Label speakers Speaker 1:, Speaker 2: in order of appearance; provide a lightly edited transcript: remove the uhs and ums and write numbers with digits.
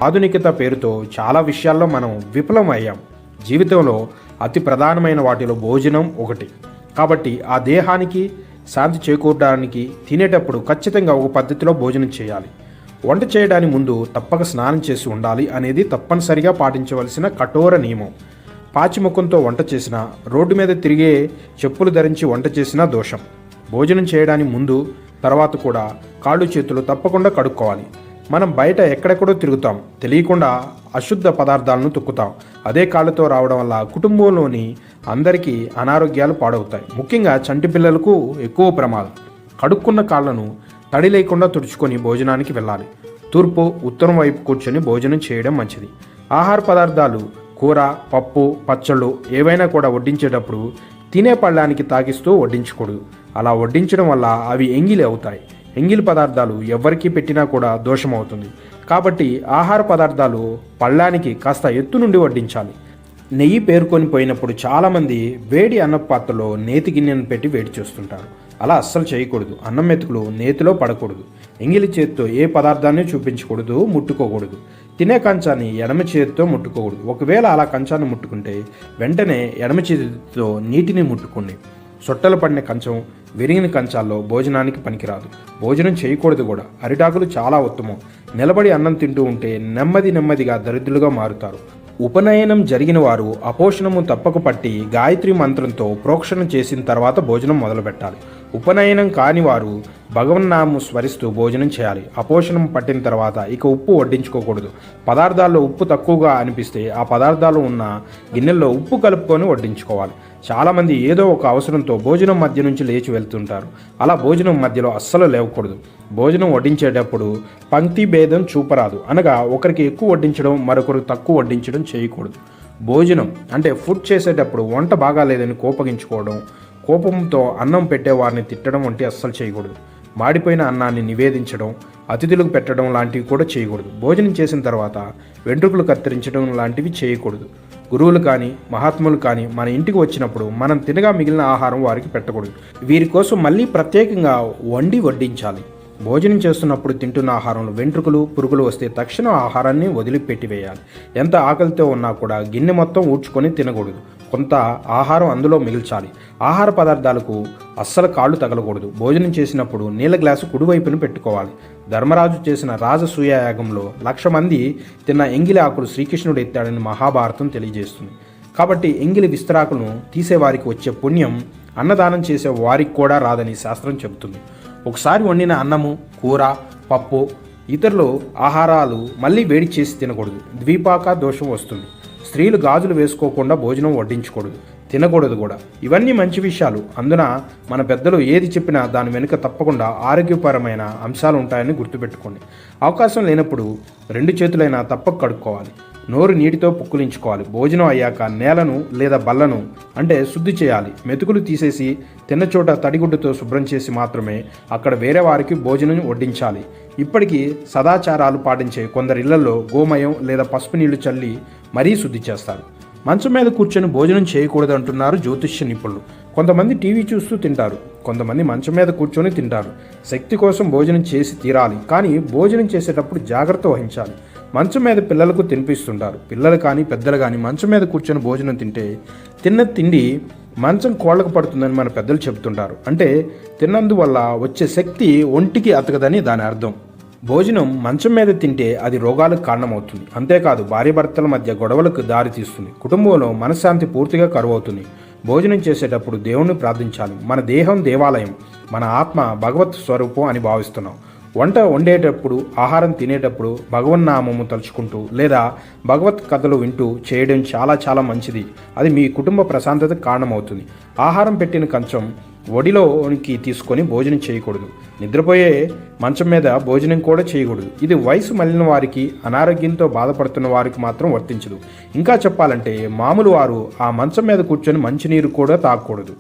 Speaker 1: ఆధునికత పేరుతో చాలా విషయాల్లో మనం విఫలం అయ్యాం. జీవితంలో అతి ప్రధానమైన వాటిలో భోజనం ఒకటి. కాబట్టి ఆ దేహానికి శాంతి చేకూరడానికి తినేటప్పుడు ఖచ్చితంగా ఒక పద్ధతిలో భోజనం చేయాలి. వంట చేయడానికి ముందు తప్పక స్నానం చేసి ఉండాలి అనేది తప్పనిసరిగా పాటించవలసిన కఠోర నియమం. పాచిముఖంతో వంట చేసినా, రోడ్డు మీద తిరిగే చెప్పులు ధరించి వంట చేసినా దోషం. భోజనం చేయడానికి ముందు తర్వాత కూడా కాళ్ళు చేతులు తప్పకుండా కడుక్కోవాలి. మనం బయట ఎక్కడెక్కడో తిరుగుతాం, తెలియకుండా అశుద్ధ పదార్థాలను తొక్కుతాం. అదే కాళ్ళతో రావడం వల్ల కుటుంబంలోని అందరికీ అనారోగ్యాలు పాడవుతాయి. ముఖ్యంగా చంటి పిల్లలకు ఎక్కువ ప్రమాదం. కడుక్కున్న కాళ్ళను తడి లేకుండా తుడుచుకొని భోజనానికి వెళ్ళాలి. తూర్పు ఉత్తరం వైపు కూర్చొని భోజనం చేయడం మంచిది. ఆహార పదార్థాలు, కూర, పప్పు, పచ్చళ్ళు ఏవైనా కూడా వడ్డించేటప్పుడు తినే పళ్ళానికి తాకిస్తూ వడ్డించకూడదు. అలా వడ్డించడం వల్ల అవి ఎంగిలి అవుతాయి. ఎంగిలి పదార్థాలు ఎవరికి పెట్టినా కూడా దోషం అవుతుంది. కాబట్టి ఆహార పదార్థాలు పళ్ళానికి కాస్త ఎత్తు నుండి వడ్డించాలి. నెయ్యి పేరుకొని పోయినప్పుడు చాలామంది వేడి అన్నం పాత్రలో నేతి గిన్నెను పెట్టి వేడి చేస్తుంటారు. అలా అస్సలు చేయకూడదు. అన్నం మెతుకులు నేతిలో పడకూడదు. ఎంగిలి చేతితో ఏ పదార్థాన్ని చూపించకూడదు, ముట్టుకోకూడదు. తినే కంచాన్ని ఎడమ చేతితో ముట్టుకోకూడదు. ఒకవేళ అలా కంచాన్ని ముట్టుకుంటే వెంటనే ఎడమ చేతితో నీటిని ముట్టుకోండి. సొట్టలు పడిన కంచం, విరిగిన కంచాల్లో భోజనానికి పనికిరాదు. భోజనం చేయకూడదు కూడా. అరిటాకులు చాలా ఉత్తమం. నిలబడి అన్నం తింటూ ఉంటే నెమ్మదిగా దరిద్రులుగా మారుతారు. ఉపనయనం జరిగిన వారు అపోషణము తప్పక పట్టి గాయత్రి మంత్రంతో ప్రోక్షణ చేసిన తర్వాత భోజనం మొదలుపెట్టాలి. ఉపనయనం కాని వారు భగవన్నామం స్మరిస్తూ భోజనం చేయాలి. అపోషణం పట్టిన తర్వాత ఇక ఉప్పు వడ్డించుకోకూడదు. పదార్థాల్లో ఉప్పు తక్కువగా అనిపిస్తే ఆ పదార్థాలు ఉన్న గిన్నెల్లో ఉప్పు కలుపుకొని వడ్డించుకోవాలి. చాలామంది ఏదో ఒక అవసరంతో భోజనం మధ్య నుంచి లేచి వెళ్తుంటారు. అలా భోజనం మధ్యలో అస్సలు లేవకూడదు. భోజనం వడ్డించేటప్పుడు పంక్తి భేదం చూపరాదు. అనగా ఒకరికి ఎక్కువ వడ్డించడం, మరొకరికి తక్కువ వడ్డించడం చేయకూడదు. భోజనం అంటే ఫుడ్ చేసేటప్పుడు వంట బాగాలేదని కోపగించుకోవడం, కోపంతో అన్నం పెట్టేవారిని తిట్టడం వంటి అస్సలు చేయకూడదు. మాడిపోయిన అన్నాన్ని నివేదించడం, అతిథులకు పెట్టడం లాంటివి కూడా చేయకూడదు. భోజనం చేసిన తర్వాత వెంట్రుకలు కత్తిరించడం లాంటివి చేయకూడదు. గురువులు కానీ మహాత్ములు కానీ మన ఇంటికి వచ్చినప్పుడు మనం తినగా మిగిలిన ఆహారం వారికి పెట్టకూడదు. వీరి కోసం మళ్ళీ ప్రత్యేకంగా వడ్డించాలి. భోజనం చేస్తున్నప్పుడు తింటున్న ఆహారంలో వెంట్రుకలు, పురుగులు వస్తే తక్షణం ఆహారాన్ని వదిలిపెట్టివేయాలి. ఎంత ఆకలితో ఉన్నా కూడా గిన్నె మొత్తం ఊడ్చుకొని తినకూడదు. కొంత ఆహారం అందులో మిగిల్చాలి. ఆహార పదార్థాలకు అస్సలు కాళ్ళు తగలకూడదు. భోజనం చేసినప్పుడు నీళ్ళ గ్లాసు కుడివైపును పెట్టుకోవాలి. ధర్మరాజు చేసిన రాజసూయ యాగంలో 1,00,000 మంది తిన్న ఎంగిలి ఆకులు శ్రీకృష్ణుడు ఎత్తాడని మహాభారతం తెలియజేస్తుంది. కాబట్టి ఎంగిలి విస్తరాకులను తీసేవారికి వచ్చే పుణ్యం అన్నదానం చేసే వారికి కూడా రాదని శాస్త్రం చెబుతుంది. ఒకసారి వండిన అన్నము, కూర, పప్పు, ఇతరులు ఆహారాలు మళ్ళీ వేడి చేసి తినకూడదు. ద్విపాక దోషం వస్తుంది. స్త్రీలు గాజులు వేసుకోకుండా భోజనం వడ్డించకూడదు, తినకూడదు కూడా. ఇవన్నీ మంచి విషయాలు. అందున మన పెద్దలు ఏది చెప్పినా దాని వెనుక తప్పకుండా ఆరోగ్యపరమైన అంశాలు ఉంటాయని గుర్తుపెట్టుకోండి. అవకాశం లేనప్పుడు 2 చేతులైనా తప్పక కడుక్కోవాలి. నోరు నీటితో పుక్కిలించుకోవాలి. భోజనం అయ్యాక నేలను లేదా బల్లను అంటే శుద్ధి చేయాలి. మెతుకులు తీసేసి తిన్న చోట తడిగుడ్డుతో శుభ్రం చేసి మాత్రమే అక్కడ వేరే వారికి భోజనం వడ్డించాలి. ఇప్పటికీ సదాచారాలు పాటించే కొందరి ఇళ్లలో గోమయం లేదా పసుపు నీళ్లు చల్లి మరీ శుద్ధి చేస్తారు. మంచం మీద కూర్చొని భోజనం చేయకూడదు అంటున్నారు జ్యోతిష్య నిపుణులు. కొంతమంది టీవీ చూస్తూ తింటారు, కొంతమంది మంచం మీద కూర్చొని తింటారు. శక్తి కోసం భోజనం చేసి తీరాలి, కానీ భోజనం చేసేటప్పుడు జాగ్రత్త వహించాలి. మంచం మీద పిల్లలకు తినిపిస్తుంటారు. పిల్లలు కానీ పెద్దలు కానీ మంచం మీద కూర్చొని భోజనం తింటే తిన్న తిండి మంచం కోళ్ళకు పడుతుందని మన పెద్దలు చెబుతుంటారు. అంటే తిన్నందువల్ల వచ్చే శక్తి ఒంటికి అతకదని దాని అర్థం. భోజనం మంచం మీద తింటే అది రోగాలకు కారణమవుతుంది. అంతేకాదు భార్యాభర్తల మధ్య గొడవలకు దారితీస్తుంది. కుటుంబంలో మనశ్శాంతి పూర్తిగా కరువవుతుంది. భోజనం చేసేటప్పుడు దేవుణ్ణి ప్రార్థించాలి. మన దేహం దేవాలయం, మన ఆత్మ భగవత్ స్వరూపం అని భావిస్తున్నాం. వంట వండేటప్పుడు, ఆహారం తినేటప్పుడు భగవన్నామము తలుచుకుంటూ లేదా భగవత్ కథలు వింటూ చేయడం చాలా మంచిది. అది మీ కుటుంబ ప్రశాంతతకు కారణమవుతుంది. ఆహారం పెట్టిన కంచం ఒడిలోనికి తీసుకొని భోజనం చేయకూడదు. నిద్రపోయే మంచం మీద భోజనం కూడా చేయకూడదు. ఇది వయసు మళ్ళిన వారికి, అనారోగ్యంతో బాధపడుతున్న వారికి మాత్రం వర్తించదు. ఇంకా చెప్పాలంటే మామూలు వారు ఆ మంచం మీద కూర్చొని మంచినీరు కూడా తాగకూడదు.